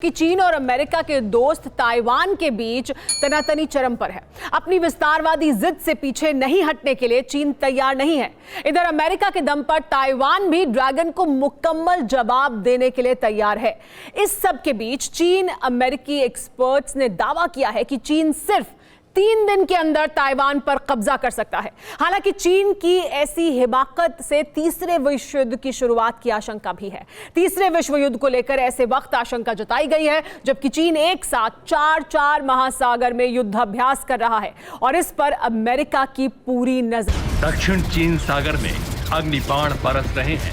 कि चीन और अमेरिका के दोस्त ताइवान के बीच तनातनी चरम पर है। अपनी विस्तारवादी जिद से पीछे नहीं हटने के लिए चीन तैयार नहीं है। इधर अमेरिका के दम पर ताइवान भी ड्रैगन को मुकम्मल जवाब देने के लिए तैयार है। इस सब के बीच चीन अमेरिकी एक्सपर्ट्स ने दावा किया है कि चीन सिर्फ 3 दिन के अंदर ताइवान पर कब्जा कर सकता है। हालांकि चीन की ऐसी हिमाकत से तीसरे विश्व युद्ध की शुरुआत की आशंका भी है। तीसरे विश्व युद्ध को लेकर ऐसे वक्त आशंका जताई गई है जबकि चीन एक साथ चार महासागर में युद्धाभ्यास कर रहा है और इस पर अमेरिका की पूरी नजर। दक्षिण चीन सागर में अग्निबाण बरस रहे हैं।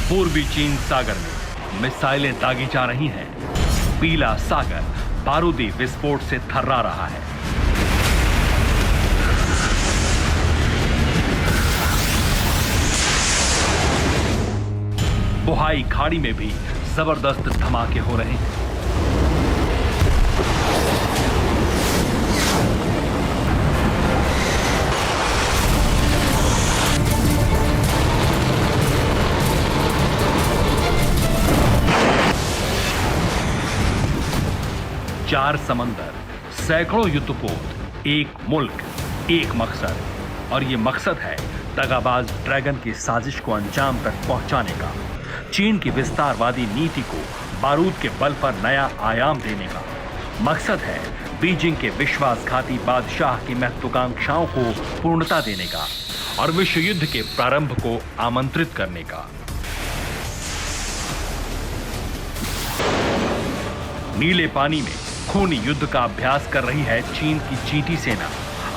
पूर्वी चीन सागर में मिसाइलें दागी जा रही हैं। पीला सागर बारूदी विस्फोट से थर्रा रहा है। बुहाई खाड़ी में भी जबरदस्त धमाके हो रहे हैं। चार समंदर, सैकड़ों युद्धपोत, एक मुल्क, एक मकसद, और ये मकसद है दगाबाज ड्रैगन की साजिश को अंजाम तक पहुंचाने का। चीन की विस्तारवादी नीति को बारूद के बल पर नया आयाम देने का। मकसद है बीजिंग के विश्वासघाती बादशाह की महत्वाकांक्षाओं को पूर्णता देने का और विश्व युद्ध के प्रारंभ को आमंत्रित करने का। नीले पानी में खूनी युद्ध का अभ्यास कर रही है चीन की चींटी सेना।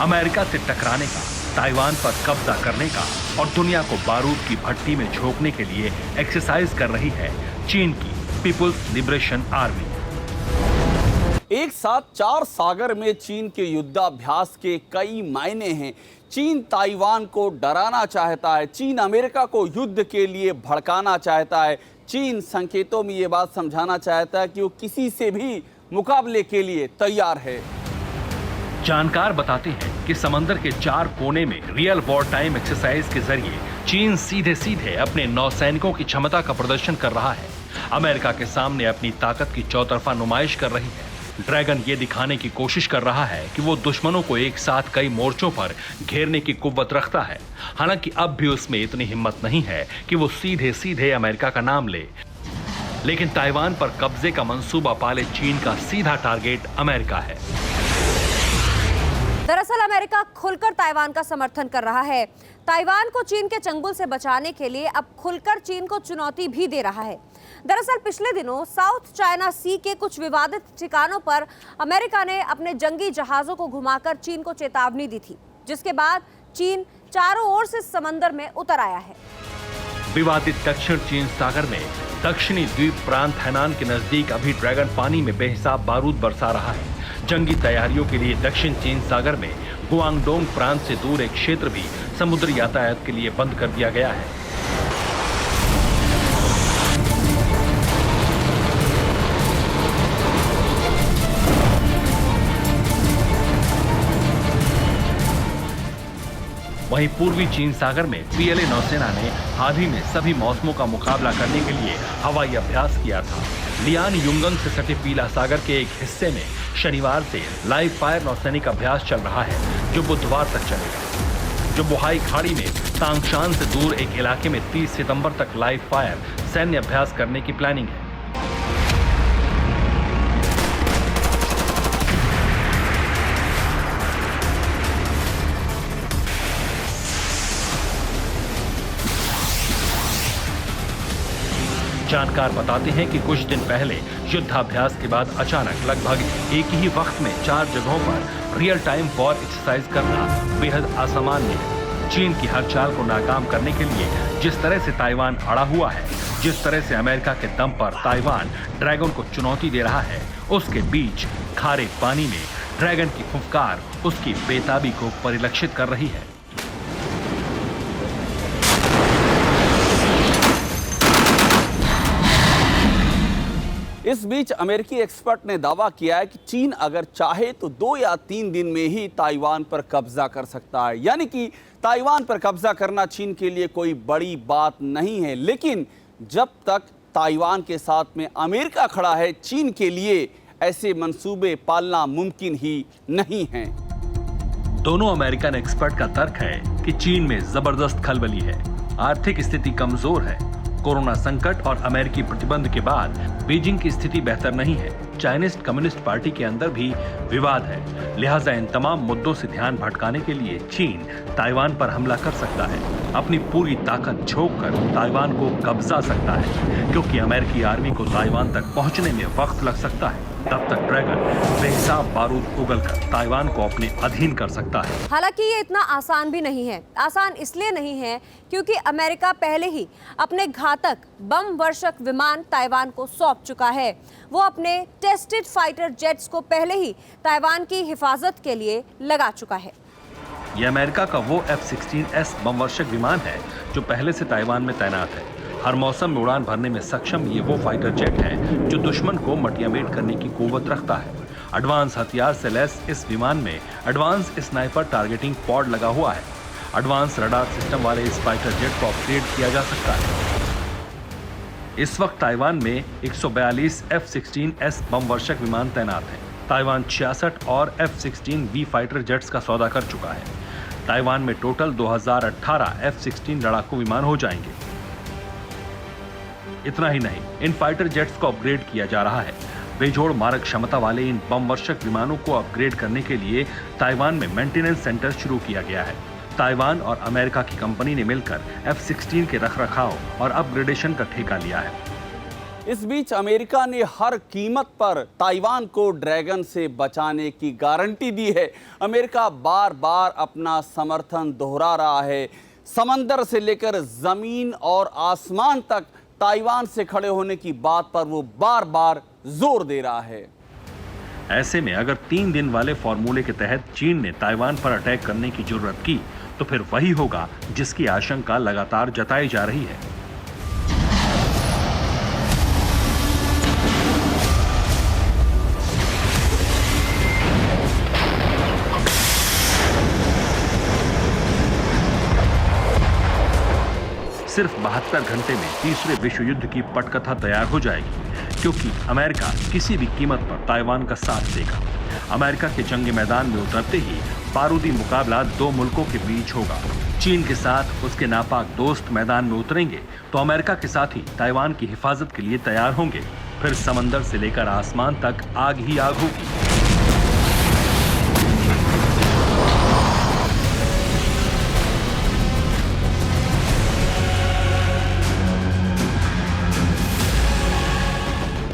अमेरिका से टकराने का, ताइवान पर कब्जा करने का और दुनिया को बारूद की भट्टी में झोंकने के लिए एक्सरसाइज कर रही है चीन की पीपुल्स लिबरेशन आर्मी। एक साथ 4 सागर में चीन के युद्धाभ्यास के कई मायने हैं। चीन ताइवान को डराना चाहता है, चीन अमेरिका को युद्ध के लिए भड़काना चाहता है, चीन संकेतों में ये बात समझाना चाहता है कि वो किसी से भी मुकाबले के लिए तैयार है। जानकार बताते हैं कि समंदर के 4 कोने में रियल वॉर टाइम एक्सरसाइज के जरिए चीन सीधे सीधे अपने नौसैनिकों की क्षमता का प्रदर्शन कर रहा है। अमेरिका के सामने अपनी ताकत की चौतरफा नुमाइश कर रही है। ड्रैगन ये दिखाने की कोशिश कर रहा है कि वो दुश्मनों को एक साथ कई मोर्चों पर घेरने की कुव्वत रखता है। हालांकि अब भी उसमें इतनी हिम्मत नहीं है कि वो सीधे सीधे अमेरिका का नाम ले, लेकिन ताइवान पर कब्जे का मंसूबा पाले चीन का सीधा टारगेट अमेरिका है। दरअसल अमेरिका खुलकर ताइवान का समर्थन कर रहा है। ताइवान को चीन के चंगुल से बचाने के लिए अब खुलकर चीन को चुनौती भी दे रहा है। दरअसल पिछले दिनों साउथ चाइना सी के कुछ विवादित ठिकानों पर अमेरिका ने अपने जंगी जहाजों को घुमाकर चीन को चेतावनी दी थी, जिसके बाद चीन चारों ओर से समंदर में उतर आया है। विवादित दक्षिण चीन सागर में दक्षिणी द्वीप प्रांत हैनान के नजदीक अभी ड्रैगन पानी में बेहिसाब बारूद बरसा रहा है। जंगी तैयारियों के लिए दक्षिण चीन सागर में गुआंगडोंग प्रांत से दूर एक क्षेत्र भी समुद्री यातायात के लिए बंद कर दिया गया है। वहीं पूर्वी चीन सागर में पीएलए नौसेना ने हाल ही में सभी मौसमों का मुकाबला करने के लिए हवाई अभ्यास किया था। लियान युंगंग से सटे पीला सागर के एक हिस्से में शनिवार से लाइव फायर नौसैनिक अभ्यास चल रहा है, जो बुधवार तक चलेगा। जो बुहाई खाड़ी में तांगशान से दूर एक इलाके में 30 सितंबर तक लाइव फायर सैन्य अभ्यास करने की प्लानिंग है। जानकार बताते हैं कि कुछ दिन पहले युद्धाभ्यास के बाद अचानक लगभग एक ही वक्त में 4 जगहों पर रियल टाइम वॉर एक्सरसाइज करना बेहद असामान्य है। चीन की हर चाल को नाकाम करने के लिए जिस तरह से ताइवान अड़ा हुआ है, जिस तरह से अमेरिका के दम पर ताइवान ड्रैगन को चुनौती दे रहा है, उसके बीच खारे पानी में ड्रैगन की फुफकार उसकी बेताबी को परिलक्षित कर रही है। इस बीच अमेरिकी एक्सपर्ट ने दावा किया है कि चीन अगर चाहे तो 2 या 3 दिन में ही ताइवान पर कब्जा कर सकता है। यानी कि ताइवान पर कब्जा करना चीन के लिए कोई बड़ी बात नहीं है, लेकिन जब तक ताइवान के साथ में अमेरिका खड़ा है, चीन के लिए ऐसे मंसूबे पालना मुमकिन ही नहीं है। दोनों अमेरिकन एक्सपर्ट का तर्क है कि चीन में जबरदस्त खलबली है, आर्थिक स्थिति कमजोर है, कोरोना संकट और अमेरिकी प्रतिबंध के बाद बीजिंग की स्थिति बेहतर नहीं है, चाइनीज कम्युनिस्ट पार्टी के अंदर भी विवाद है। लिहाजा इन तमाम मुद्दों से ध्यान भटकाने के लिए चीन ताइवान पर हमला कर सकता है, अपनी पूरी ताकत झोंक कर ताइवान को कब्जा सकता है, क्योंकि अमेरिकी आर्मी को ताइवान तक पहुंचने में वक्त लग सकता है। तब तक ड्रैगन बेहिसाब बारूद उगलकर ताइवान को अपने अधीन कर सकता है। हालांकि ये इतना आसान भी नहीं है। आसान इसलिए नहीं है क्योंकि अमेरिका पहले ही अपने घातक बम वर्षक विमान ताइवान को सौंप चुका है। वो अपने टेस्टेड फाइटर जेट्स को पहले ही ताइवान की हिफाजत के लिए लगा चुका है। ये अमेरिका का वो F-16S बम वर्षक विमान है जो पहले से ताइवान में तैनात है। हर मौसम में उड़ान भरने में सक्षम ये वो फाइटर जेट है जो दुश्मन को मटियामेट करने की कुव्वत रखता है। एडवांस हथियार से लैस इस विमान में एडवांस स्नाइपर टारगेटिंग पॉड लगा हुआ है। एडवांस रडार सिस्टम वाले इस फाइटर जेट को अपग्रेड किया जा सकता है। इस वक्त ताइवान में 142 F-16S बम वर्षक विमान तैनात हैं। ताइवान 66 और F-16V फाइटर जेट्स का सौदा कर चुका है। ताइवान में टोटल 2018 F-16 लड़ाकू विमान हो जाएंगे। इतना ही नहीं, इन फाइटर जेट्स को अपग्रेड किया जा रहा है। बेजोड़ मारक क्षमता वाले इन बम वर्षक विमानों को अपग्रेड करने के लिए ताइवान में मेंटेनेंस सेंटर शुरू किया गया है। ताइवान और अमेरिका की कंपनी ने मिलकर F-16 के रखरखाव और अपग्रेडेशन का ठेका लिया है। इस बीच अमेरिका ने हर कीमत पर ताइवान को ड्रैगन से बचाने की गारंटी दी है। अमेरिका बार बार अपना समर्थन दोहरा रहा है। समंदर से लेकर जमीन और आसमान तक ताइवान से खड़े होने की बात पर वो बार बार जोर दे रहा है। ऐसे में अगर 3 दिन वाले फॉर्मूले के तहत चीन ने ताइवान पर अटैक करने की जरूरत की तो फिर वही होगा जिसकी आशंका लगातार जताई जा रही है। सिर्फ 72 घंटे में तीसरे विश्व युद्ध की पटकथा तैयार हो जाएगी, क्योंकि अमेरिका किसी भी कीमत पर ताइवान का साथ देगा। अमेरिका के जंग मैदान में उतरते ही बारूदी मुकाबला 2 मुल्कों के बीच होगा। चीन के साथ उसके नापाक दोस्त मैदान में उतरेंगे तो अमेरिका के साथ ही ताइवान की हिफाजत के लिए तैयार होंगे। फिर समंदर से लेकर आसमान तक आग ही आग होगी।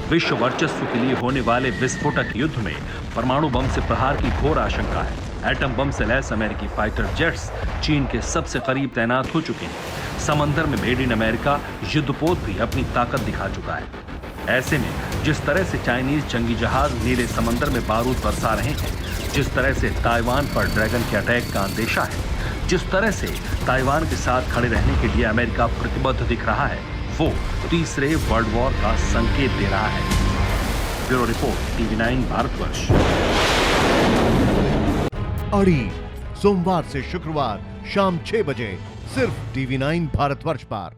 विश्व वर्चस्व के लिए होने वाले विस्फोटक युद्ध में परमाणु बम से प्रहार की घोर आशंका है। एटम बम से लैस अमेरिकी फाइटर जेट्स चीन के सबसे करीब तैनात हो चुके हैं। समंदर में मेड इन अमेरिका युद्धपोत भी अपनी ताकत दिखा चुका है। ऐसे में जिस तरह से चाइनीज जंगी जहाज नीले समंदर में बारूद बरसा रहे हैं, जिस तरह से ताइवान पर ड्रैगन के अटैक का अंदेशा है, जिस तरह से ताइवान के साथ खड़े रहने के लिए अमेरिका प्रतिबद्ध दिख रहा है, वो तीसरे वर्ल्ड वॉर का संकेत दे रहा है। Bureau report, TV9 Bharatvarsh. अड़ी सोमवार से शुक्रवार शाम 6 बजे सिर्फ TV9 भारतवर्ष पर।